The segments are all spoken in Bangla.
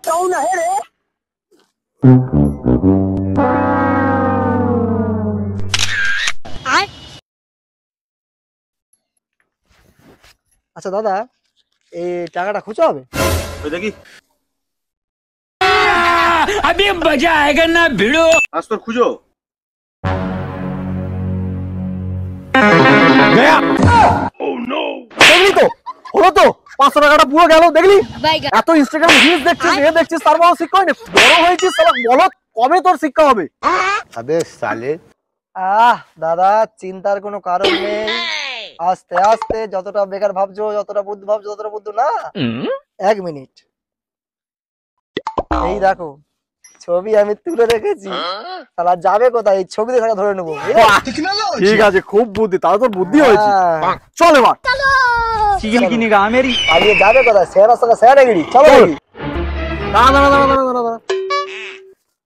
कौन है रे? আচ্ছা দাদা, এই টাকাটা খুঁজে হবে? ওই দেখি अभी मजा आएगा ना भिड़ो। আজ তোর খুঁজো गया। Oh no! দেখলি তো, হলো তো, 500 টাকাটা পুরো গেল। দেখলি এত ইনস্টাগ্রাম রিলস দেখছিস, এ দেখছিস, তার বড় শিক্ষা হয়নি। বড় হয়েছিস শালা, বলো কবে তোর শিক্ষা হবে? अबे साले দাদা চিন্তার কোনো কারণ নেই। আস্তে আস্তে যতটা বেকার ভাবছো, যতটা বুদ্ধ ভাবছো, ততটা বুদ্ধ না। 1 মিনিট, এই দেখো ছবি আমি তুলে রেখেছি। শালা যাবে কোথায়? এই ছবি দেখে ধরে নেবো। ठीक है खूब बुद्धि तारा तो बुद्धि হয়েছে চল এবার चिकन की निगाह मेरी। পালিয়ে যাবে কোথায়? সেরা সালা সেরা গিরি। চলো দেখি। দাঁড়া দাঁড়া দাঁড়া দাঁড়া দাঁড়া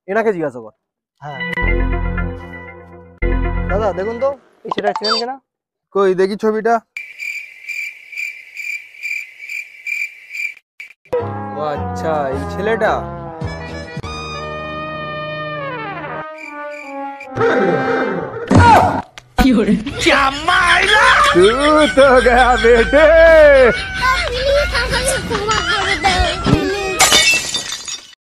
এনাকে জিজ্ঞাসা কর। হ্যাঁ দাদা দেখুন তো, এই সেটা ছিলেন কিনা? কই দেখি ছবিটা। ও আচ্ছা এই ছেলেটা। क्या मारा? तू तो गया बेटे।